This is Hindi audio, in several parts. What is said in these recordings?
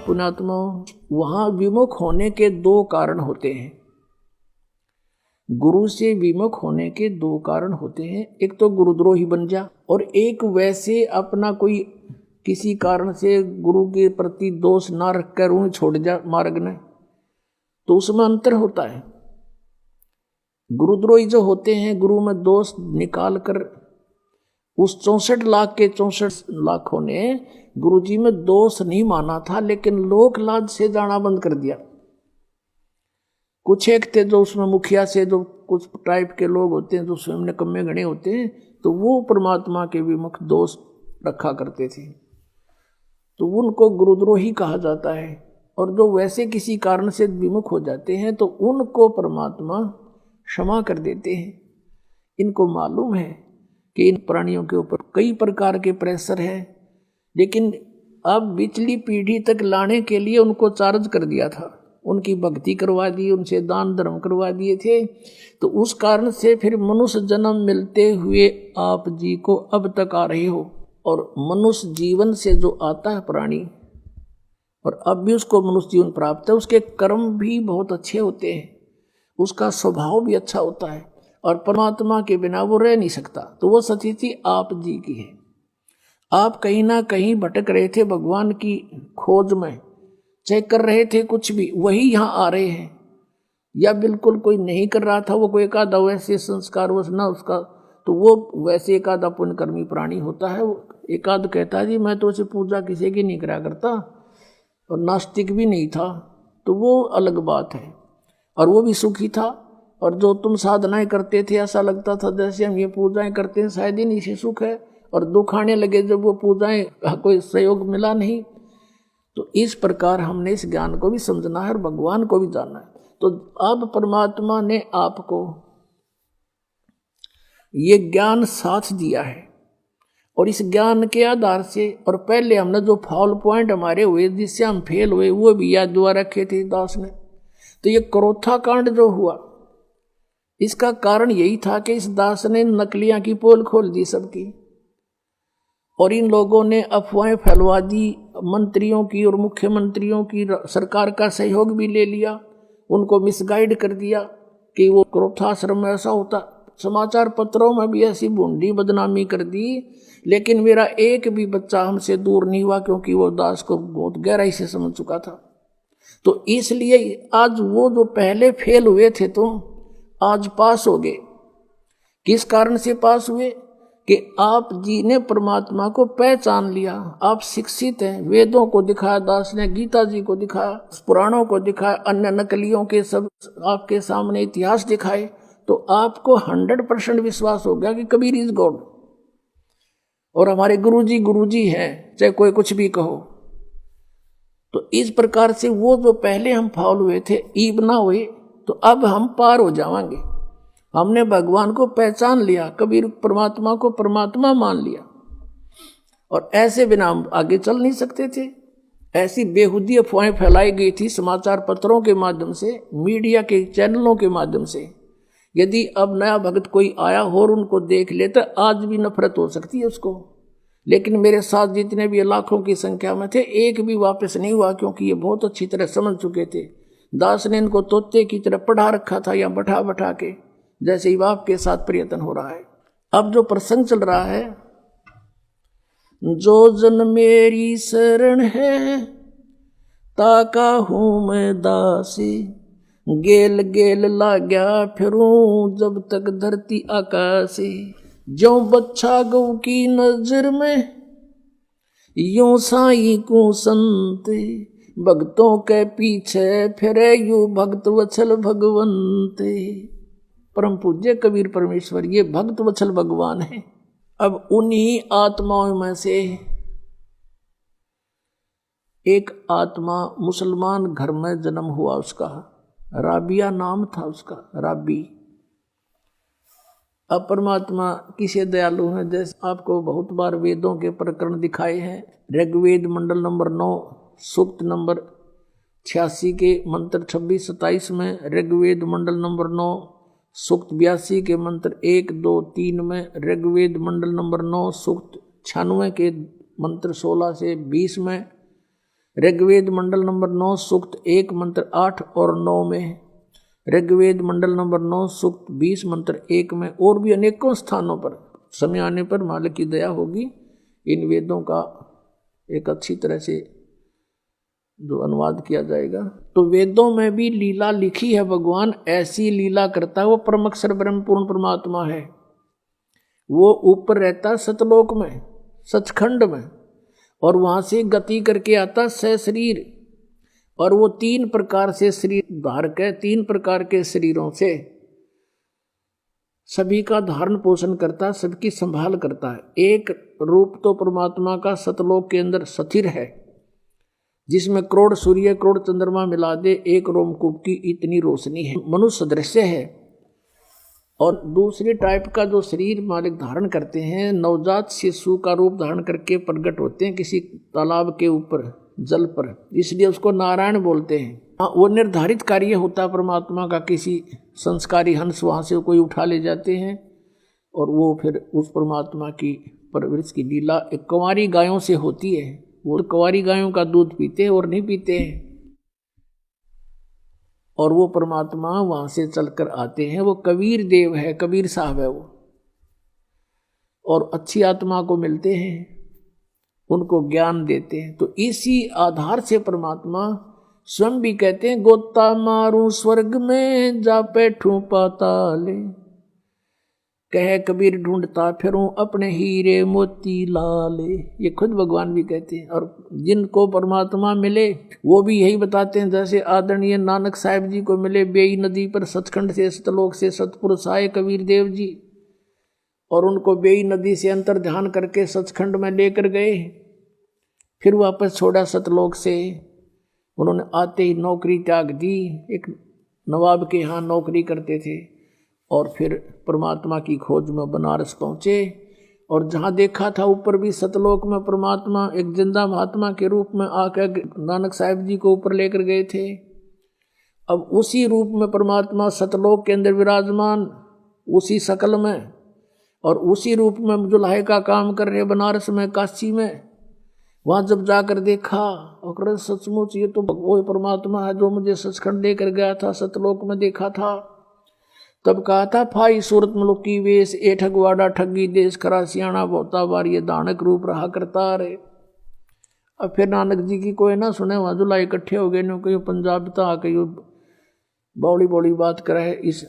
पुण्यात्मा, वहां विमुख होने के दो कारण होते हैं। गुरु से विमुख होने के दो कारण होते हैं। एक तो गुरुद्रोही बन जा, और एक वैसे अपना कोई किसी कारण से गुरु के प्रति दोष ना रखकर उन्हें छोड़ जा मार्ग ने, तो उसमें अंतर होता है। गुरुद्रोही जो होते हैं, गुरु में दोष निकाल कर, उस 64 लाख के 64 लाखों ने गुरुजी में दोष नहीं माना था, लेकिन लोक लाज से जाना बंद कर दिया। कुछ एक थे जो उसमें मुखिया से, जो कुछ टाइप के लोग होते हैं जो स्वयं निकम्मे गणे होते हैं, तो वो परमात्मा के विमुख दोष रखा करते थे, तो उनको गुरुद्रोही कहा जाता है। और जो वैसे किसी कारण से विमुख हो जाते हैं तो उनको परमात्मा क्षमा कर देते हैं। इनको मालूम है कि इन प्राणियों के ऊपर कई प्रकार के प्रेशर है, लेकिन अब पिछली पीढ़ी तक लाने के लिए उनको चार्ज कर दिया था, उनकी भक्ति करवा दी, उनसे दान धर्म करवा दिए थे। तो उस कारण से फिर मनुष्य जन्म मिलते हुए आप जी को अब तक आ रहे हो। और मनुष्य जीवन से जो आता है प्राणी, और अब भी उसको मनुष्य जीवन प्राप्त है, उसके कर्म भी बहुत अच्छे होते हैं, उसका स्वभाव भी अच्छा होता है, और परमात्मा के बिना वो रह नहीं सकता। तो वो स्थिति आप जी की है। आप कहीं ना कहीं भटक रहे थे भगवान की खोज में, चेक कर रहे थे कुछ भी, वही यहाँ आ रहे हैं। या बिल्कुल कोई नहीं कर रहा था, वो कोई एक आधा वैसे संस्कार वश ना उसका, तो वो वैसे एक आधा पुण्यकर्मी प्राणी होता है। वो एक आध कहता है जी मैं तो उसे पूजा किसी की नहीं करा करता, और नास्तिक भी नहीं था, तो वो अलग बात है, और वो भी सुखी था। और जो तुम साधनाएं करते थे, ऐसा लगता था जैसे हम ये पूजाएं करते हैं शायद ही नहीं से सुख है, और दुख आने लगे जब वो पूजाएं कोई सहयोग मिला नहीं। तो इस प्रकार हमने इस ज्ञान को भी समझना है और भगवान को भी जानना है। तो अब परमात्मा ने आपको ये ज्ञान साथ दिया है, और इस ज्ञान के आधार से, और पहले हमने जो फॉल पॉइंट हमारे हुए जिससे हम फेल हुए, वो भी याद दुआ रखे थे दास ने। तो ये क्रोथा कांड जो हुआ, इसका कारण यही था कि इस दास ने नकलियां की पोल खोल दी सबकी, और इन लोगों ने अफवाहें फैलवा दी, मंत्रियों की और मुख्यमंत्रियों की, सरकार का सहयोग भी ले लिया, उनको मिसगाइड कर दिया कि वो क्रोधाश्रम में ऐसा होता। समाचार पत्रों में भी ऐसी भूंडी बदनामी कर दी, लेकिन मेरा एक भी बच्चा हमसे दूर नहीं हुआ, क्योंकि वो दास को बहुत गहराई से समझ चुका था। तो इसलिए आज वो जो पहले फेल हुए थे तुम आज पास हो गए। किस कारण से पास हुए? कि आप जी ने परमात्मा को पहचान लिया, आप शिक्षित हैं। वेदों को दिखाया दास ने, गीता जी को दिखाया, पुराणों को दिखाया, अन्य नकलियों के सब आपके सामने इतिहास दिखाए, तो आपको 100% विश्वास हो गया कि कबीर इज गॉड, और हमारे गुरुजी हैं, चाहे कोई कुछ भी कहो। तो इस प्रकार से वो जो पहले हम फाउल हुए थे, ईब ना हुए, तो अब हम पार हो जाएंगे। हमने भगवान को पहचान लिया, कबीर परमात्मा को परमात्मा मान लिया, और ऐसे बिना हम आगे चल नहीं सकते थे। ऐसी बेहुदी अफवाहें फैलाई गई थी समाचार पत्रों के माध्यम से, मीडिया के चैनलों के माध्यम से। यदि अब नया भक्त कोई आया हो और उनको देख ले तो आज भी नफरत हो सकती है उसको, लेकिन मेरे साथ जितने भी लाखों की संख्या में थे, एक भी वापस नहीं हुआ, क्योंकि ये बहुत अच्छी तरह समझ चुके थे। दास ने इनको तोते की तरह पढ़ा रखा था, या बैठा बैठा के, जैसे ही बाप के साथ प्रयत्न हो रहा है। अब जो प्रसंग चल रहा है, जो जन मेरी शरण है ताका हूं मैं दासी, गेल गेल लाग्या फिरूं जब तक धरती आकाशी, जो बच्चा गौ की नजर में यूं साई को संत, भक्तों के पीछे फिरे यू भक्त वत्सल भगवंत। परम पूज्य कबीर परमेश्वर ये भक्त वत्सल भगवान है। अब उन्हीं आत्माओं में से एक आत्मा मुसलमान घर में जन्म हुआ, उसका राबिया नाम था उसका, राबी। अब परमात्मा किसे दयालु है, जैसे आपको बहुत बार वेदों के प्रकरण दिखाए हैं। ऋग्वेद मंडल नंबर 9 सूक्त नंबर 86 के मंत्र 26-27 में, ऋग्वेद मंडल नंबर 9 सूक्त 82 के मंत्र 1, 2, 3 में, ऋग्वेद मंडल नंबर 9 सूक्त 96 के मंत्र 16 से 20 में, ऋग्वेद मंडल नंबर 9 सूक्त 1 मंत्र 8 और 9 में, ऋग्वेद मंडल नंबर 9 सूक्त 20 मंत्र 1 में, और भी अनेकों स्थानों पर समय आने पर मालिक की दया होगी इन वेदों का एक अच्छी तरह से जो अनुवाद किया जाएगा। तो वेदों में भी लीला लिखी है, भगवान ऐसी लीला करता है। वो परम अक्षर ब्रह्म पूर्ण परमात्मा है, वो ऊपर रहता सतलोक में, सचखंड में, और वहां से गति करके आता सशरीर, और वो 3 प्रकार से शरीर धारक है, 3 प्रकार के शरीरों से सभी का धारण पोषण करता है, सबकी संभाल करता है। एक रूप तो परमात्मा का सतलोक के अंदर स्थिर है, जिसमें करोड़ सूर्य करोड़ चंद्रमा मिला दे एक रोमकूप की इतनी रोशनी है, मनुष्य दृश्य है। और दूसरी टाइप का जो शरीर मालिक धारण करते हैं, नवजात शिशु का रूप धारण करके प्रकट होते हैं किसी तालाब के ऊपर जल पर, इसलिए उसको नारायण बोलते हैं। वो निर्धारित कार्य होता है परमात्मा का, किसी संस्कारी हंस वहाँ से कोई उठा ले जाते हैं और वो फिर उस परमात्मा की परवरिश की लीला एक कुंवारी गायों से होती है। वो कुंवारी गायों का दूध पीते हैं और नहीं पीते हैं, और वो परमात्मा वहाँ से चलकर आते हैं। वो कबीर देव है, कबीर साहब है वो, और अच्छी आत्मा को मिलते हैं, उनको ज्ञान देते हैं। तो इसी आधार से परमात्मा स्वयं भी कहते हैं, गोता मारूं स्वर्ग में जा बैठूं पाताले, कह कबीर ढूंढता फिरूं अपने हीरे मोती लाले। ये खुद भगवान भी कहते हैं। और जिनको परमात्मा मिले वो भी यही बताते हैं, जैसे आदरणीय नानक साहिब जी को मिले बेई नदी पर सचखंड से सतलोक से सतपुरुष आए कबीर देव जी, और उनको बेई नदी से अंतर ध्यान करके सचखंड में लेकर गए, फिर वापस छोड़ा सतलोक से। उन्होंने आते ही नौकरी त्याग दी, एक नवाब के यहाँ नौकरी करते थे, और फिर परमात्मा की खोज में बनारस पहुँचे। और जहाँ देखा था ऊपर भी सतलोक में परमात्मा एक जिंदा महात्मा के रूप में आकर नानक साहिब जी को ऊपर लेकर गए थे। अब उसी रूप में परमात्मा सतलोक के अंदर विराजमान, उसी शकल में, और उसी रूप में जुल्हे का काम कर रहे बनारस में, काशी में। वहाँ जब जाकर देखा और सचमुच ये तो वो परमात्मा है जो मुझे सचखंड लेकर गया था, सतलोक में देखा था। तब कहा था, फाई सूरत मुलुकी वेश ए ठगवाड़ा ठगी देश, खरा सियाणा बहुता बार ये दानक रूप रहा करता रे। अब फिर नानक जी की कोई ना सुने, वहाँ जुला इकट्ठे हो गए, कहीं पंजाब तो आके बौड़ी बौड़ी बात करे इस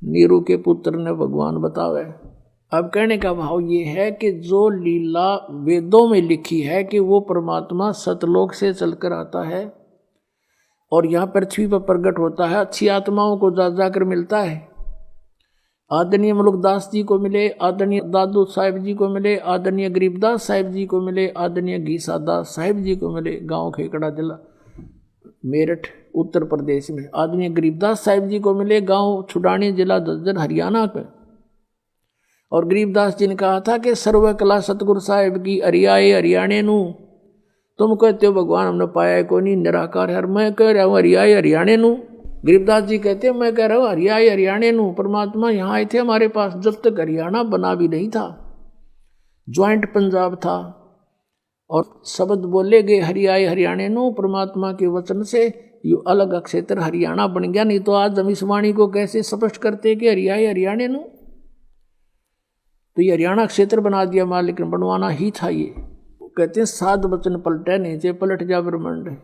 नीरू के पुत्र ने भगवान बतावे। अब कहने का भाव ये है कि जो लीला वेदों में लिखी है कि वो परमात्मा सतलोक से चलकर आता है और यहाँ पृथ्वी पर प्रकट होता है, अच्छी आत्माओं को जा जाकर मिलता है। आदरणीय मलुकदास जी को मिले, आदरणीय दादू साहिब जी को मिले, आदरणीय गरीबदास साहिब जी को मिले, आदरणीय घीसादास साहिब जी को मिले, गांव खेकड़ा जिला मेरठ उत्तर प्रदेश में। आदरणीय गरीबदास साहिब जी को मिले, गांव छुडानी जिला झज्जर हरियाणा में। और गरीबदास जी ने कहा था कि सर्व कला सतगुरु साहिब की हरियाए हरियाणे नू, तुम कहते हो भगवान हमने पाया है कोई नहीं, निराकार है, मैं कह रहा हूँ हरियाए हरियाणे नू। गरीबदास जी कहते हैं मैं कह रहा हूँ हरियाए हरियाणे नू। परमात्मा यहाँ आए थे हमारे पास जब तक हरियाणा बना भी नहीं था, ज्वाइंट पंजाब था, और शब्द बोले गए हरियाए हरियाणे नू। परमात्मा के वचन से ये अलग क्षेत्र हरियाणा बन गया, नहीं तो आज हम इस वाणी को कैसे स्पष्ट करते कि हरियाए हरियाणे नू। तो ये हरियाणा क्षेत्र बना दिया मालिक ने, बनवाना ही था ये। कहते हैं साध वचन पलटे नीचे पलट जा ब्रह्मांड।